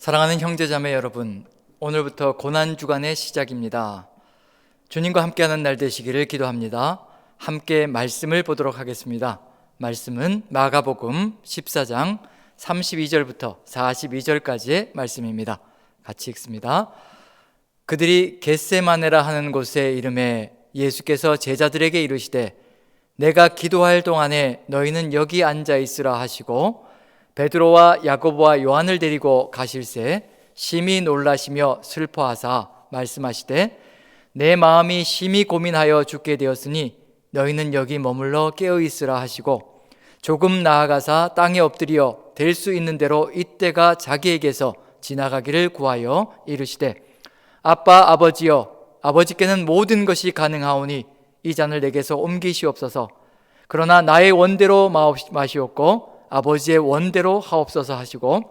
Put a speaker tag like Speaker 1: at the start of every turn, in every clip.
Speaker 1: 사랑하는 형제자매 여러분, 오늘부터 고난주간의 시작입니다. 주님과 함께하는 날 되시기를 기도합니다. 함께 말씀을 보도록 하겠습니다. 말씀은 마가복음 14장 32절부터 42절까지의 말씀입니다. 같이 읽습니다. 그들이 겟세마네라 하는 곳에 이르매 예수께서 제자들에게 이르시되 내가 기도할 동안에 너희는 여기 앉아 있으라 하시고 베드로와 야고보와 요한을 데리고 가실새 심히 놀라시며 슬퍼하사 말씀하시되 내 마음이 심히 고민하여 죽게 되었으니 너희는 여기 머물러 깨어 있으라 하시고 조금 나아가사 땅에 엎드려 될 수 있는 대로 이때가 자기에게서 지나가기를 구하여 이르시되 아빠 아버지여 아버지께는 모든 것이 가능하오니 이 잔을 내게서 옮기시옵소서. 그러나 나의 원대로 마시옵고 아버지의 원대로 하옵소서 하시고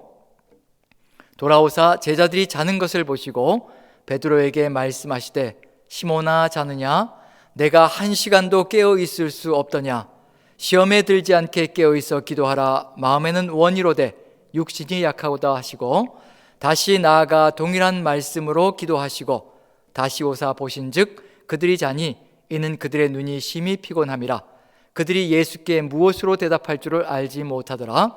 Speaker 1: 돌아오사 제자들이 자는 것을 보시고 베드로에게 말씀하시되 시몬아 자느냐 내가 1시간도 깨어 있을 수 없더냐 시험에 들지 않게 깨어 있어 기도하라 마음에는 원이로되 육신이 약하고다 하시고 다시 나아가 동일한 말씀으로 기도하시고 다시 오사 보신즉 그들이 자니 이는 그들의 눈이 심히 피곤함이라 그들이 예수께 무엇으로 대답할 줄을 알지 못하더라.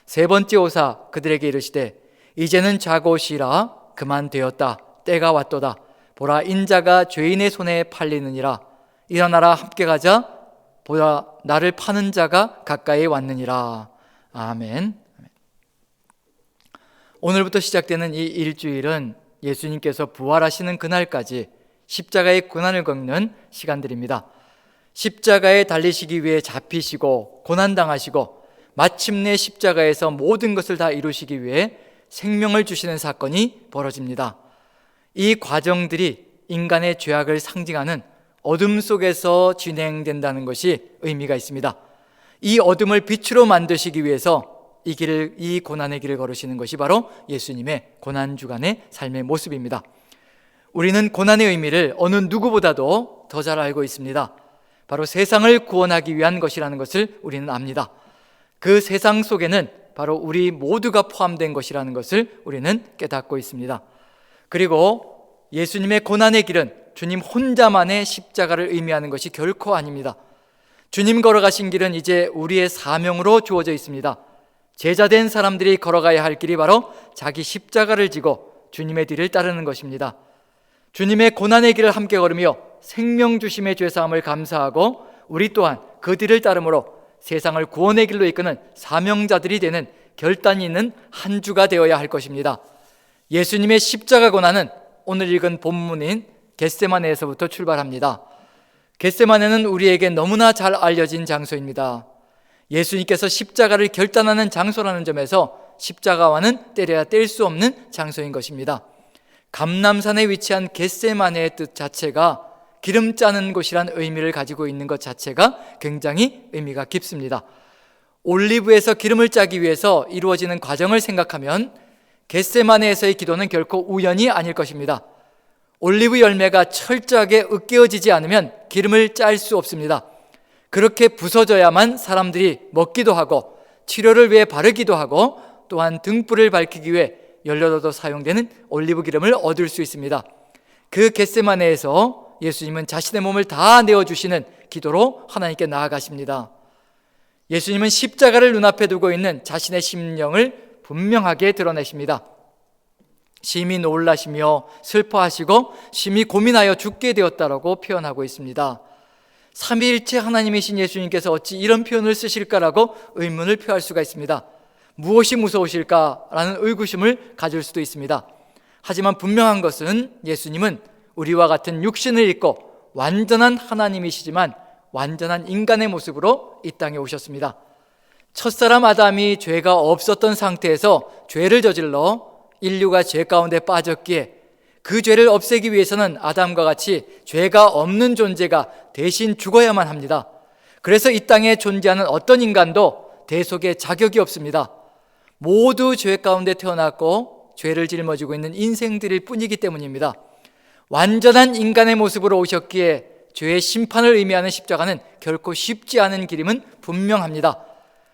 Speaker 1: 세 번째 오사 그들에게 이르시되 이제는 자고 쉬라 그만 되었다 때가 왔도다 보라 인자가 죄인의 손에 팔리느니라 일어나라 함께 가자 보라 나를 파는 자가 가까이 왔느니라. 아멘. 오늘부터 시작되는 이 일주일은 예수님께서 부활하시는 그날까지 십자가의 고난을 겪는 시간들입니다. 십자가에 달리시기 위해 잡히시고 고난당하시고 마침내 십자가에서 모든 것을 다 이루시기 위해 생명을 주시는 사건이 벌어집니다. 이 과정들이 인간의 죄악을 상징하는 어둠 속에서 진행된다는 것이 의미가 있습니다. 이 어둠을 빛으로 만드시기 위해서 이 고난의 길을 걸으시는 것이 바로 예수님의 고난주간의 삶의 모습입니다. 우리는 고난의 의미를 어느 누구보다도 더 잘 알고 있습니다. 바로 세상을 구원하기 위한 것이라는 것을 우리는 압니다. 그 세상 속에는 바로 우리 모두가 포함된 것이라는 것을 우리는 깨닫고 있습니다. 그리고 예수님의 고난의 길은 주님 혼자만의 십자가를 의미하는 것이 결코 아닙니다. 주님 걸어가신 길은 이제 우리의 사명으로 주어져 있습니다. 제자된 사람들이 걸어가야 할 길이 바로 자기 십자가를 지고 주님의 뒤를 따르는 것입니다. 주님의 고난의 길을 함께 걸으며 생명 주심의 죄사함을 감사하고 우리 또한 그 뒤를 따름으로 세상을 구원의 길로 이끄는 사명자들이 되는 결단이 있는 한 주가 되어야 할 것입니다. 예수님의 십자가 고난은 오늘 읽은 본문인 겟세마네에서부터 출발합니다. 겟세마네는 우리에게 너무나 잘 알려진 장소입니다. 예수님께서 십자가를 결단하는 장소라는 점에서 십자가와는 때려야 뗄 수 없는 장소인 것입니다. 감람산에 위치한 겟세마네의 뜻 자체가 기름 짜는 곳이란 의미를 가지고 있는 것 자체가 굉장히 의미가 깊습니다. 올리브에서 기름을 짜기 위해서 이루어지는 과정을 생각하면 겟세마네에서의 기도는 결코 우연이 아닐 것입니다. 올리브 열매가 철저하게 으깨어지지 않으면 기름을 짤 수 없습니다. 그렇게 부서져야만 사람들이 먹기도 하고 치료를 위해 바르기도 하고 또한 등불을 밝히기 위해 연료로도 사용되는 올리브 기름을 얻을 수 있습니다. 그 겟세마네에서 예수님은 자신의 몸을 다 내어주시는 기도로 하나님께 나아가십니다. 예수님은 십자가를 눈앞에 두고 있는 자신의 심령을 분명하게 드러내십니다. 심히 놀라시며 슬퍼하시고 심히 고민하여 죽게 되었다라고 표현하고 있습니다. 삼위일체 하나님이신 예수님께서 어찌 이런 표현을 쓰실까라고 의문을 표할 수가 있습니다. 무엇이 무서우실까라는 의구심을 가질 수도 있습니다. 하지만 분명한 것은 예수님은 우리와 같은 육신을 입고 완전한 하나님이시지만 완전한 인간의 모습으로 이 땅에 오셨습니다. 첫사람 아담이 죄가 없었던 상태에서 죄를 저질러 인류가 죄 가운데 빠졌기에 그 죄를 없애기 위해서는 아담과 같이 죄가 없는 존재가 대신 죽어야만 합니다. 그래서 이 땅에 존재하는 어떤 인간도 대속의 자격이 없습니다. 모두 죄 가운데 태어났고 죄를 짊어지고 있는 인생들일 뿐이기 때문입니다. 완전한 인간의 모습으로 오셨기에 죄의 심판을 의미하는 십자가는 결코 쉽지 않은 길임은 분명합니다.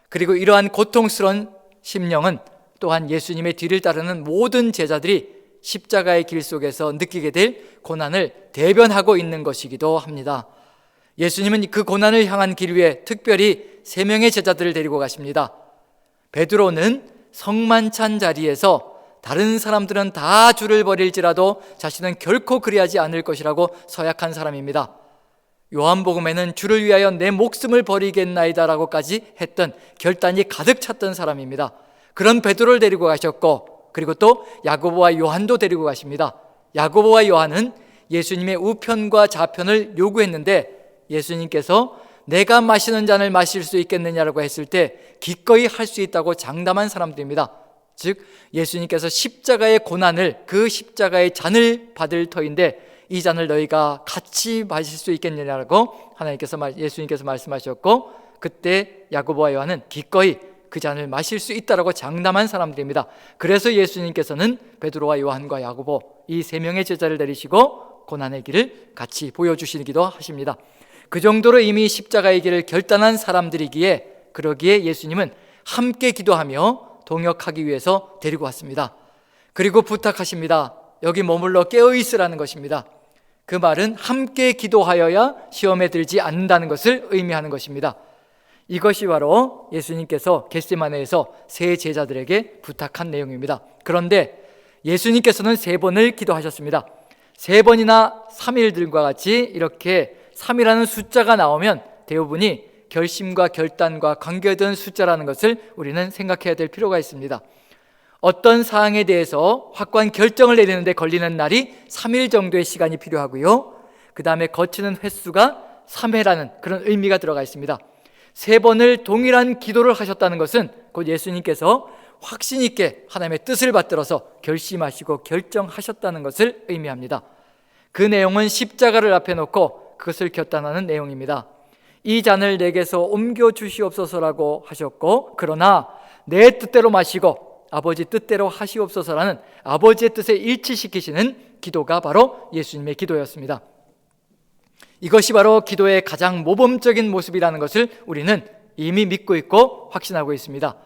Speaker 1: 그리고 이러한 고통스러운 심령은 또한 예수님의 뒤를 따르는 모든 제자들이 십자가의 길 속에서 느끼게 될 고난을 대변하고 있는 것이기도 합니다. 예수님은 그 고난을 향한 길 위에 특별히 3명의 제자들을 데리고 가십니다. 베드로는 성만찬 자리에서 다른 사람들은 다 주를 버릴지라도 자신은 결코 그리하지 않을 것이라고 서약한 사람입니다. 요한복음에는 주를 위하여 내 목숨을 버리겠나이다라고까지 했던 결단이 가득 찼던 사람입니다. 그런 베드로를 데리고 가셨고, 그리고 또 야고보와 요한도 데리고 가십니다. 야고보와 요한은 예수님의 우편과 좌편을 요구했는데 예수님께서 내가 마시는 잔을 마실 수 있겠느냐라고 했을 때 기꺼이 할 수 있다고 장담한 사람들입니다. 즉 예수님께서 십자가의 고난을, 그 십자가의 잔을 받을 터인데 이 잔을 너희가 같이 마실 수 있겠느냐라고 예수님께서 말씀하셨고, 그때 야고보와 요한은 기꺼이 그 잔을 마실 수 있다라고 장담한 사람들입니다. 그래서 예수님께서는 베드로와 요한과 야고보 이 3명의 제자를 데리시고 고난의 길을 같이 보여주시기도 하십니다. 그 정도로 이미 십자가의 길을 결단한 사람들이기에, 그러기에 예수님은 함께 기도하며 동역하기 위해서 데리고 왔습니다. 그리고 부탁하십니다. 여기 머물러 깨어있으라는 것입니다. 그 말은 함께 기도하여야 시험에 들지 않는다는 것을 의미하는 것입니다. 이것이 바로 예수님께서 겟세마네에서 3 제자들에게 부탁한 내용입니다. 그런데 예수님께서는 3번을 기도하셨습니다. 3번이나 3일들과 같이 이렇게 3이라는 숫자가 나오면 대부분이 결심과 결단과 관계된 숫자라는 것을 우리는 생각해야 될 필요가 있습니다. 어떤 사항에 대해서 확고한 결정을 내리는데 걸리는 날이 3일 정도의 시간이 필요하고요, 그 다음에 거치는 횟수가 3회라는 그런 의미가 들어가 있습니다. 3번을 동일한 기도를 하셨다는 것은 곧 예수님께서 확신 있게 하나님의 뜻을 받들어서 결심하시고 결정하셨다는 것을 의미합니다. 그 내용은 십자가를 앞에 놓고 그것을 결단하는 내용입니다. 이 잔을 내게서 옮겨 주시옵소서라고 하셨고, 그러나 내 뜻대로 마시고 아버지 뜻대로 하시옵소서라는 아버지의 뜻에 일치시키시는 기도가 바로 예수님의 기도였습니다. 이것이 바로 기도의 가장 모범적인 모습이라는 것을 우리는 이미 믿고 있고 확신하고 있습니다.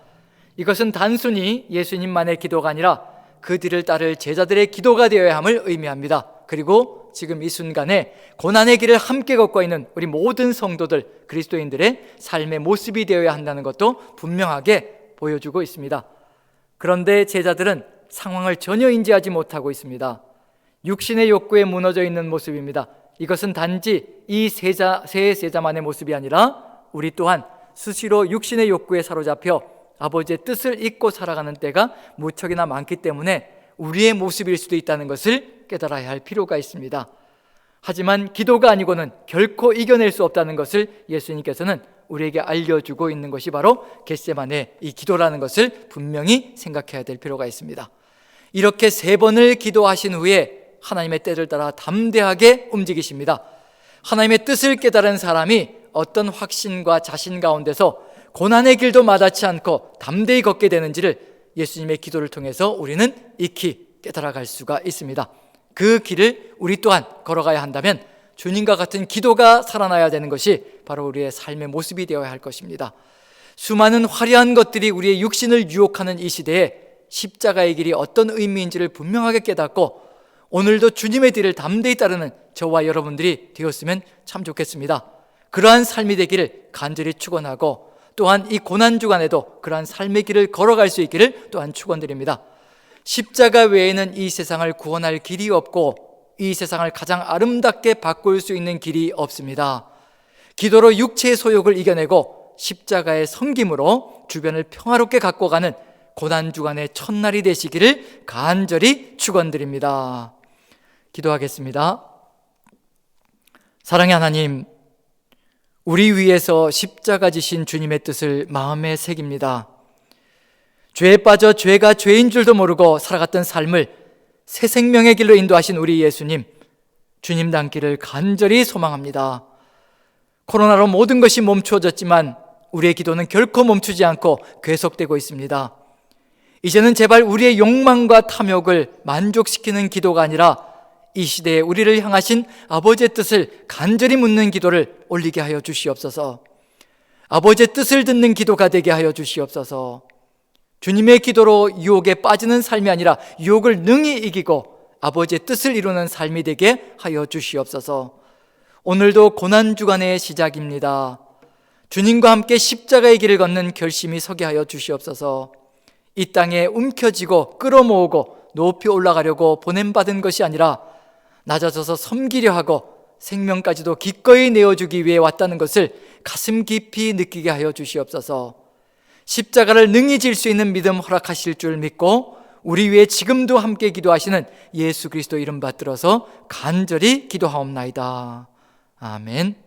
Speaker 1: 이것은 단순히 예수님만의 기도가 아니라 그 뒤를 따를 제자들의 기도가 되어야 함을 의미합니다. 그리고 지금 이 순간에 고난의 길을 함께 걷고 있는 우리 모든 성도들, 그리스도인들의 삶의 모습이 되어야 한다는 것도 분명하게 보여주고 있습니다. 그런데 제자들은 상황을 전혀 인지하지 못하고 있습니다. 육신의 욕구에 무너져 있는 모습입니다. 이것은 단지 이 세 제자만의 모습이 아니라 우리 또한 수시로 육신의 욕구에 사로잡혀 아버지의 뜻을 잊고 살아가는 때가 무척이나 많기 때문에 우리의 모습일 수도 있다는 것을 깨달아야 할 필요가 있습니다. 하지만 기도가 아니고는 결코 이겨낼 수 없다는 것을 예수님께서는 우리에게 알려주고 있는 것이 바로 겟세마네 이 기도라는 것을 분명히 생각해야 될 필요가 있습니다. 이렇게 3번을 기도하신 후에 하나님의 때를 따라 담대하게 움직이십니다. 하나님의 뜻을 깨달은 사람이 어떤 확신과 자신 가운데서 고난의 길도 마다치 않고 담대히 걷게 되는지를 예수님의 기도를 통해서 우리는 익히 깨달아갈 수가 있습니다. 그 길을 우리 또한 걸어가야 한다면 주님과 같은 기도가 살아나야 되는 것이 바로 우리의 삶의 모습이 되어야 할 것입니다. 수많은 화려한 것들이 우리의 육신을 유혹하는 이 시대에 십자가의 길이 어떤 의미인지를 분명하게 깨닫고 오늘도 주님의 뒤를 담대히 따르는 저와 여러분들이 되었으면 참 좋겠습니다. 그러한 삶이 되기를 간절히 축원하고 또한 이 고난 주간에도 그러한 삶의 길을 걸어갈 수 있기를 또한 축원드립니다. 십자가 외에는 이 세상을 구원할 길이 없고 이 세상을 가장 아름답게 바꿀 수 있는 길이 없습니다. 기도로 육체의 소욕을 이겨내고 십자가의 섬김으로 주변을 평화롭게 갖고 가는 고난 주간의 첫날이 되시기를 간절히 축원드립니다. 기도하겠습니다. 사랑의 하나님, 우리 위해서 십자가 지신 주님의 뜻을 마음에 새깁니다. 죄에 빠져 죄가 죄인 줄도 모르고 살아갔던 삶을 새 생명의 길로 인도하신 우리 예수님, 주님 닮기를 간절히 소망합니다. 코로나로 모든 것이 멈추어졌지만 우리의 기도는 결코 멈추지 않고 계속되고 있습니다. 이제는 제발 우리의 욕망과 탐욕을 만족시키는 기도가 아니라 이 시대에 우리를 향하신 아버지의 뜻을 간절히 묻는 기도를 올리게 하여 주시옵소서. 아버지의 뜻을 듣는 기도가 되게 하여 주시옵소서. 주님의 기도로 유혹에 빠지는 삶이 아니라 유혹을 능히 이기고 아버지의 뜻을 이루는 삶이 되게 하여 주시옵소서. 오늘도 고난주간의 시작입니다. 주님과 함께 십자가의 길을 걷는 결심이 서게 하여 주시옵소서. 이 땅에 움켜쥐고 끌어모으고 높이 올라가려고 보냄받은 것이 아니라 낮아져서 섬기려 하고 생명까지도 기꺼이 내어주기 위해 왔다는 것을 가슴 깊이 느끼게 하여 주시옵소서. 십자가를 능히 질 수 있는 믿음 허락하실 줄 믿고 우리 위해 지금도 함께 기도하시는 예수 그리스도 이름 받들어서 간절히 기도하옵나이다. 아멘.